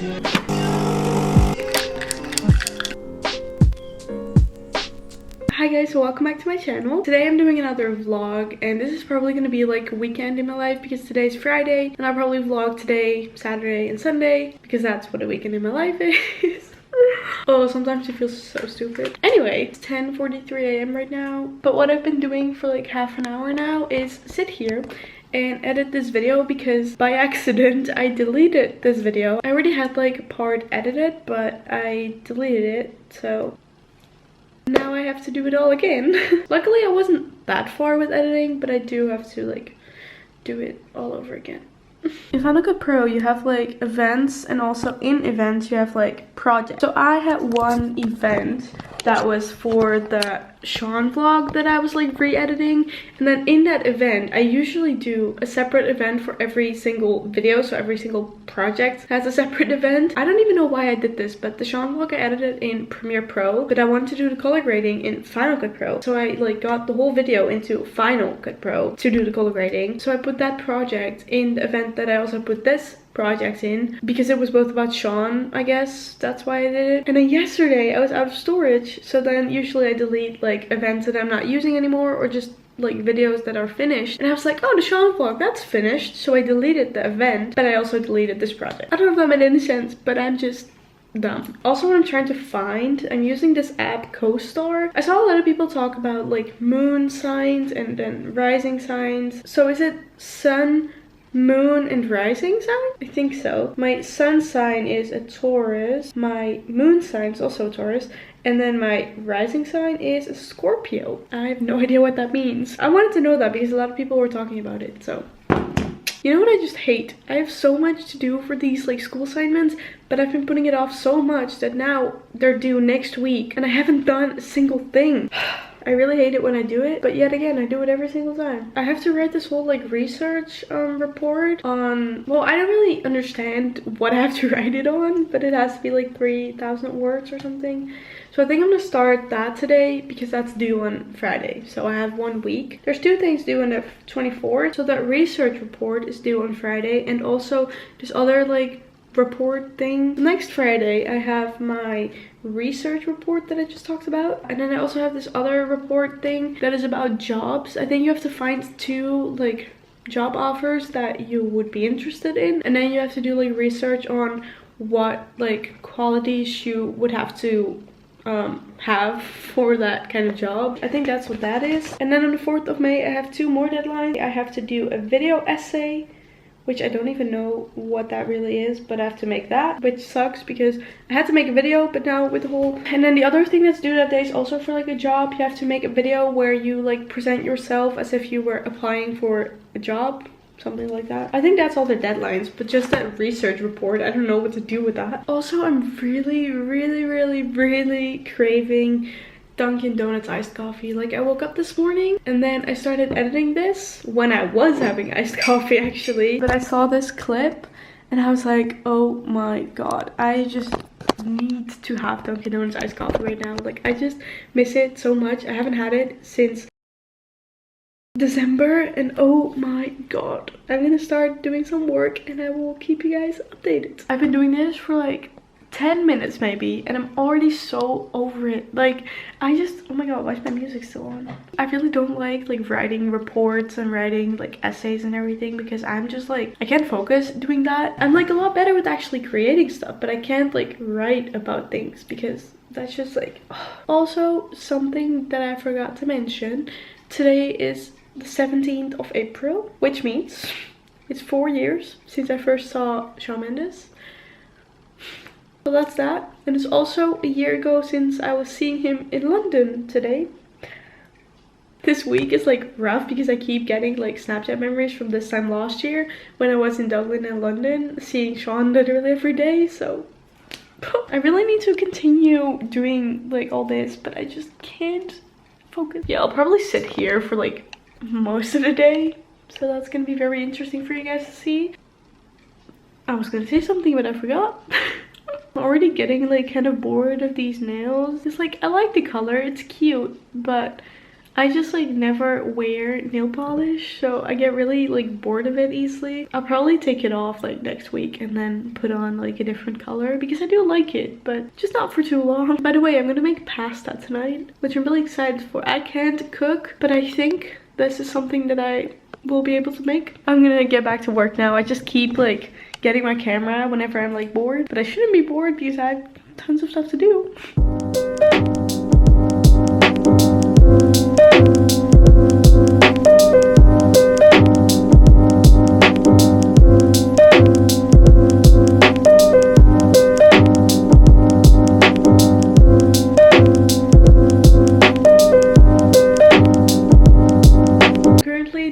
Hi guys, so welcome back to my channel. Today I'm doing another vlog, and this is probably going to be like a weekend in my life because today's Friday, and I'll probably vlog today, Saturday and Sunday because that's what a weekend in my life is. Oh, sometimes it feels so stupid. Anyway, it's 10:43 a.m. right now, but what I've been doing for like half an hour now is sit here and edit this video because by accident I deleted this video. I already had like a part edited, but I deleted it, so now I have to do it all again. Luckily I wasn't that far with editing, but I do have to like do it all over again. In Final Cut Pro you have like events, and also in events you have like projects. So I had one event that was for the Sean vlog that I was like re-editing, and then in that event I usually do a separate event for every single video, so every single project has a separate event. I don't even know why I did this, but the Sean vlog I edited in Premiere Pro, but I wanted to do the color grading in Final Cut Pro, so I like got the whole video into Final Cut Pro to do the color grading. So I put that project in the event that I also put this project in because it was both about Sean, I guess that's why I did it. And then yesterday I was out of storage, so then usually I delete like events that I'm not using anymore, or just like videos that are finished, and I was like, oh, the Sean vlog, that's finished, so I deleted the event, but I also deleted this project. I don't know if that made any sense, but I'm just dumb. Also, what I'm trying to find, I'm using this app CoStar. I saw a lot of people talk about like moon signs and then rising signs. So is it sun, moon and rising sign? I think so. My sun sign is a Taurus, my moon sign is also a Taurus, and then my rising sign is a Scorpio. I have no idea what that means. I wanted to know that because a lot of people were talking about it. So you know what I just hate? I have so much to do for these like school assignments, but I've been putting it off so much that now they're due next week and I haven't done a single thing. I really hate it when I do it, but yet again, I do it every single time. I have to write this whole like research report on, well, I don't really understand what I have to write it on, but it has to be like 3,000 words or something. So I think I'm gonna start that today because that's due on Friday. So I have 1 week. There's two things due on the 24th. So that research report is due on Friday, and also this other like report thing. Next Friday I have my research report that I just talked about, and then I also have this other report thing that is about jobs. I think you have to find 2 like job offers that you would be interested in, and then you have to do like research on what like qualities you would have to have for that kind of job. I think that's what that is. And then on the 4th of May I have 2 more deadlines. I have to do a video essay, which I don't even know what that really is, but I have to make that, which sucks because I had to make a video, but now with the whole... And then the other thing that's due that day is also for like a job. You have to make a video where you like present yourself as if you were applying for a job, something like that. I think that's all the deadlines, but just that research report, I don't know what to do with that. Also, I'm really craving Dunkin' Donuts iced coffee. Like, I woke up this morning and then I started editing this when I was having iced coffee actually, but I saw this clip and I was like, oh my god, I just need to have Dunkin' Donuts iced coffee right now. Like, I just miss it so much. I haven't had it since December, and oh my god, I'm gonna start doing some work and I will keep you guys updated. I've been doing this for like 10 minutes maybe, and I'm already so over it. Like, I just, oh my god, why is my music still on? I really don't like writing reports and writing like essays and everything, because I'm just like, I can't focus doing that. I'm like a lot better with actually creating stuff, but I can't like write about things because that's just like ugh. Also, something that I forgot to mention, today is the 17th of April, which means it's 4 years since I first saw Shawn Mendes. So that's that. And it's also a year ago since I was seeing him in London today. This week is like rough because I keep getting like Snapchat memories from this time last year when I was in Dublin and London, seeing Shawn literally every day. So I really need to continue doing like all this, but I just can't focus. Yeah, I'll probably sit here for like most of the day, so that's gonna be very interesting for you guys to see. I was gonna say something, but I forgot. I'm already getting like kind of bored of these nails. It's like, I like the color, it's cute, but I just like never wear nail polish, so I get really like bored of it easily. I'll probably take it off like next week and then put on like a different color because I do like it, but just not for too long. By the way, I'm gonna make pasta tonight, which I'm really excited for. I can't cook, but I think this is something that I will be able to make. I'm gonna get back to work now. I just keep like getting my camera whenever I'm like bored, but I shouldn't be bored because I have tons of stuff to do.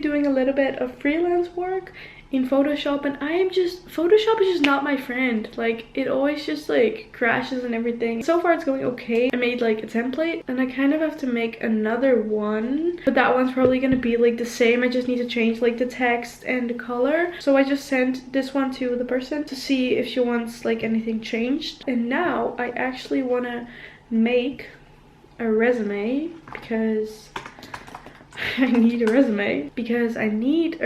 Doing a little bit of freelance work in Photoshop, and Photoshop is just not my friend. Like, it always just like crashes and everything. So far it's going okay. I made like a template and I kind of have to make another one, but that one's probably gonna be like the same. I just need to change like the text and the color. So I just sent this one to the person to see if she wants like anything changed. And now I actually want to make a resume because I need a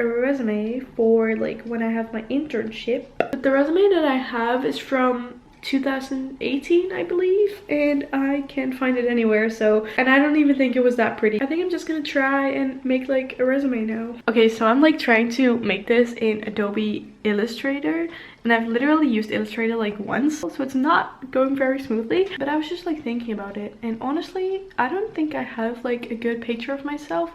resume for like when I have my internship. But the resume that I have is from 2018, I believe, and I can't find it anywhere. So, and I don't even think it was that pretty. I think I'm just gonna try and make like a resume now. Okay, so I'm like trying to make this in Adobe Illustrator, and I've literally used Illustrator like once, so it's not going very smoothly. But I was just like thinking about it, and honestly I don't think I have like a good picture of myself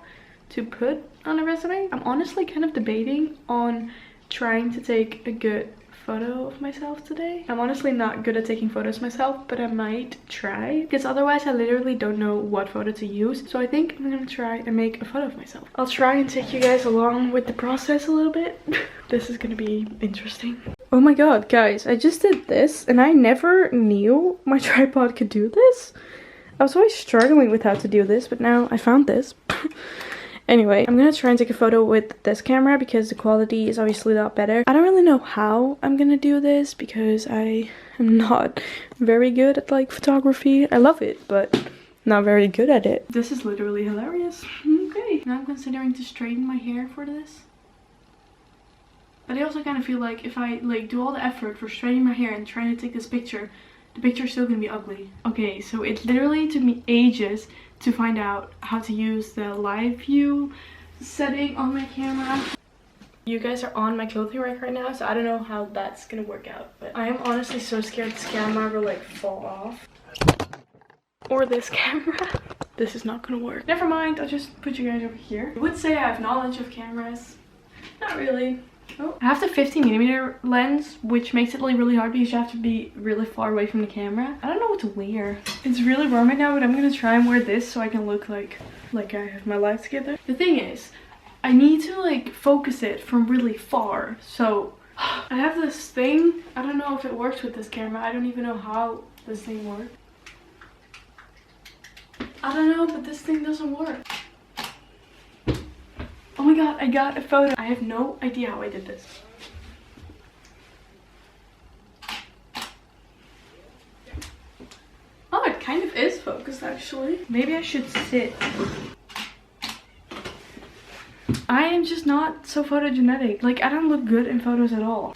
to put on a resume. I'm honestly kind of debating on trying to take a good photo of myself today. I'm honestly not good at taking photos myself, but I might try because otherwise I literally don't know what photo to use. So I think I'm gonna try and make a photo of myself. I'll try and take you guys along with the process a little bit. This is gonna be interesting. Oh my god, guys, I just did this and I never knew my tripod could do this. I was always struggling with how to do this, but now I found this. Anyway, I'm gonna try and take a photo with this camera because the quality is obviously a lot better. I don't really know how I'm gonna do this because I am not very good at like photography. I love it, but not very good at it. This is literally hilarious. Okay, now I'm considering to straighten my hair for this. But I also kind of feel like if I like do all the effort for straightening my hair and trying to take this picture, the picture's still gonna be ugly. Okay, so it literally took me ages to find out how to use the live view setting on my camera. You guys are on my clothing rack right now, so I don't know how that's gonna work out, but I am honestly so scared this camera will like fall off. Or this camera. This is not gonna work. Never mind, I'll just put you guys over here. I would say I have knowledge of cameras. Not really. Oh. I have the 50mm lens, which makes it like really hard because you have to be really far away from the camera. I don't know what to wear. It's really warm right now, but I'm gonna try and wear this so I can look like I have my life together. The thing is, I need to like focus it from really far. So I have this thing. I don't know if it works with this camera. I don't even know how this thing works. I don't know, but this thing doesn't work. Oh my god, I got a photo. I have no idea how I did this. Oh, it kind of is focused actually. Maybe I should sit. I am just not so photogenic. Like, I don't look good in photos at all.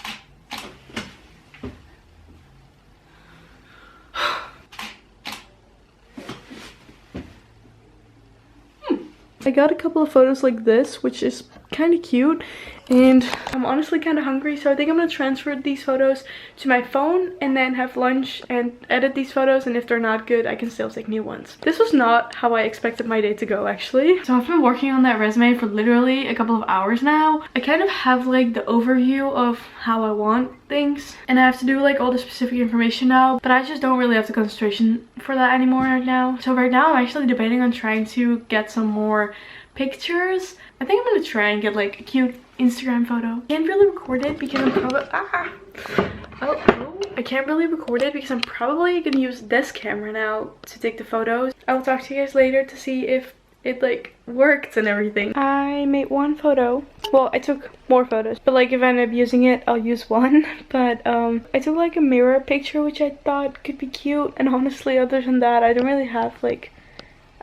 I got a couple of photos like this, which is kind of cute, and I'm honestly kind of hungry, so I think I'm gonna transfer these photos to my phone and then have lunch and edit these photos, and if they're not good I can still take new ones. This was not how I expected my day to go actually. So I've been working on that resume for literally a couple of hours now. I kind of have like the overview of how I want things, and I have to do like all the specific information now, but I just don't really have the concentration for that anymore right now. So right now I'm actually debating on trying to get some more pictures. I think I'm gonna try and get like a cute Instagram photo. I can't really record it because I'm probably I can't really record it because I'm probably gonna use this camera now to take the photos. I will talk to you guys later to see if it like worked and everything. I made one photo. Well, I took more photos, but like if I end up using it, I'll use one. But I took like a mirror picture, which I thought could be cute, and honestly other than that I don't really have like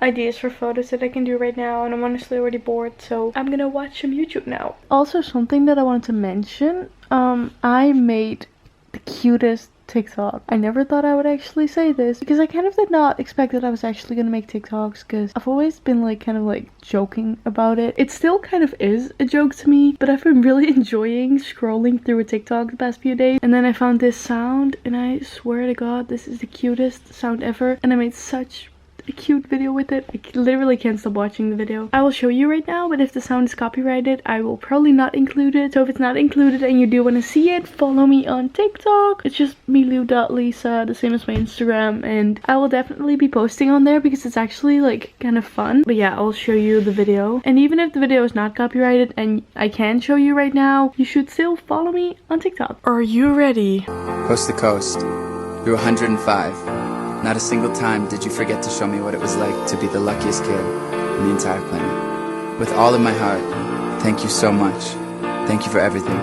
ideas for photos that I can do right now, and I'm honestly already bored, so I'm gonna watch some YouTube now. Also, something that I wanted to mention, I made the cutest TikTok. I never thought I would actually say this because I kind of did not expect that I was actually gonna make TikToks, because I've always been like kind of like joking about it. It still kind of is a joke to me, but I've been really enjoying scrolling through a TikTok the past few days, and then I found this sound and I swear to god this is the cutest sound ever, and I made such a cute video with it. I literally can't stop watching the video. I will show you right now, but if the sound is copyrighted, I will probably not include it. So if it's not included and you do want to see it, follow me on TikTok. It's just milou.lisa, the same as my Instagram, and I will definitely be posting on there because it's actually like kind of fun. But yeah, I'll show you the video, and even if the video is not copyrighted and I can show you right now, you should still follow me on TikTok. Are you ready? Coast to coast, through 105. Not a single time did you forget to show me what it was like to be the luckiest kid on the entire planet. With all of my heart, thank you so much. Thank you for everything.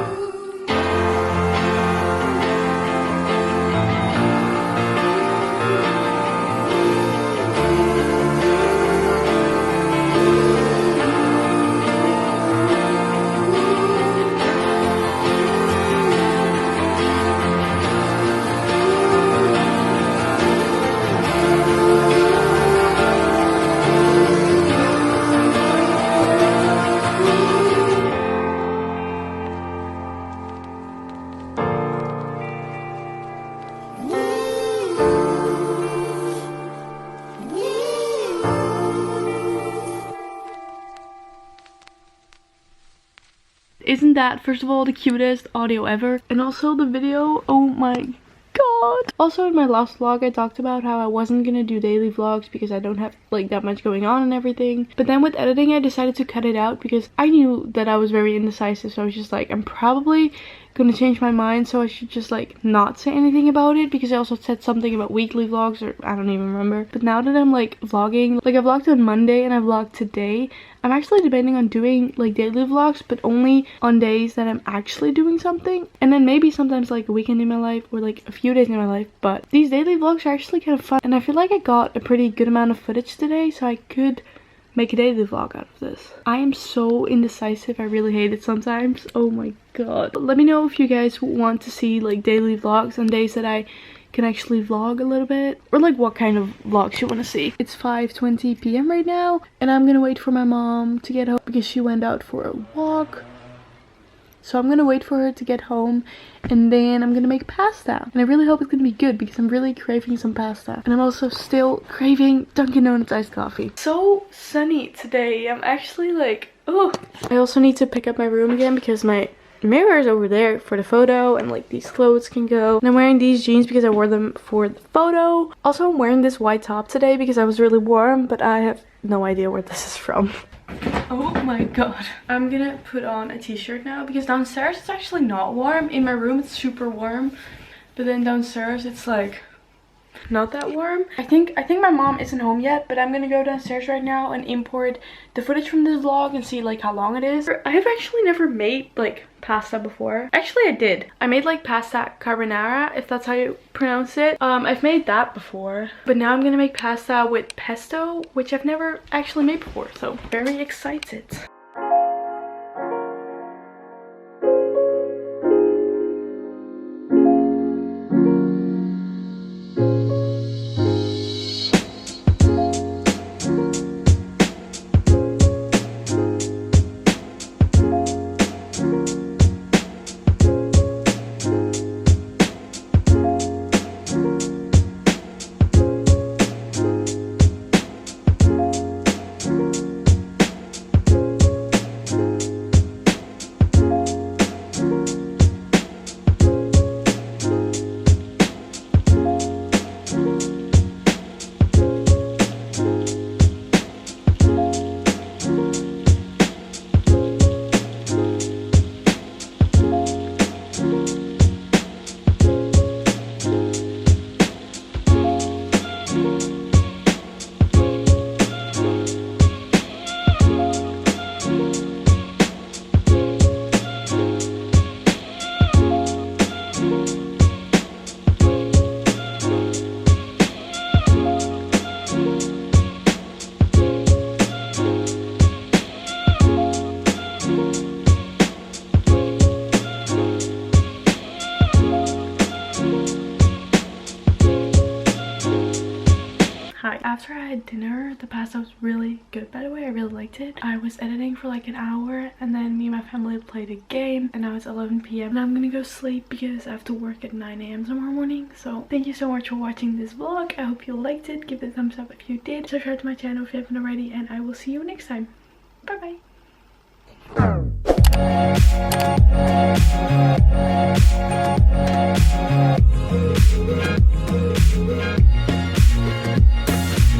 Isn't that, first of all, the cutest audio ever? And also the video, oh my god. Also in my last vlog I talked about how I wasn't gonna do daily vlogs because I don't have like that much going on and everything. But then with editing I decided to cut it out because I knew that I was very indecisive, so I was just like, I'm probably gonna change my mind, so I should just like not say anything about it, because I also said something about weekly vlogs, or I don't even remember. But now that I'm like vlogging, like I vlogged on Monday and I vlogged today, I'm actually debating on doing like daily vlogs, but only on days that I'm actually doing something, and then maybe sometimes like a weekend in my life or like a few days in my life. But these daily vlogs are actually kind of fun, and I feel like I got a pretty good amount of footage today, so I could make a daily vlog out of this. I am so indecisive, I really hate it sometimes. Oh my god. Let me know if you guys want to see like daily vlogs on days that I can actually vlog a little bit, or like what kind of vlogs you want to see. It's 5:20 p.m. right now, and I'm gonna wait for my mom to get home because she went out for a walk. So I'm gonna wait for her to get home, and then I'm gonna make pasta. And I really hope it's gonna be good because I'm really craving some pasta. And I'm also still craving Dunkin' Donuts iced coffee. So sunny today. I'm actually like, oh. I also need to pick up my room again because my mirror is over there for the photo, and like these clothes can go. And I'm wearing these jeans because I wore them for the photo. Also, I'm wearing this white top today because I was really warm, but I have no idea where this is from. Oh my god. I'm gonna put on a t-shirt now because downstairs it's actually not warm. In my room it's super warm, but then downstairs it's like not that warm. I think my mom isn't home yet, but I'm gonna go downstairs right now and import the footage from this vlog and see like how long it is. I have actually never made like pasta before. Actually I did. I made like pasta carbonara, if that's how you pronounce it. I've made that before, but now I'm gonna make pasta with pesto, which I've never actually made before, so very excited. had dinner. The pasta was really good, by the way. I really liked it. I was editing for like an hour, and then me and my family played a game, and now it's 11 p.m. and I'm gonna go sleep because I have to work at 9 a.m. tomorrow morning. So thank you so much for watching this vlog. I hope you liked it. Give it a thumbs up if you did. Subscribe to my channel if you haven't already, and I will see you next time. Bye bye.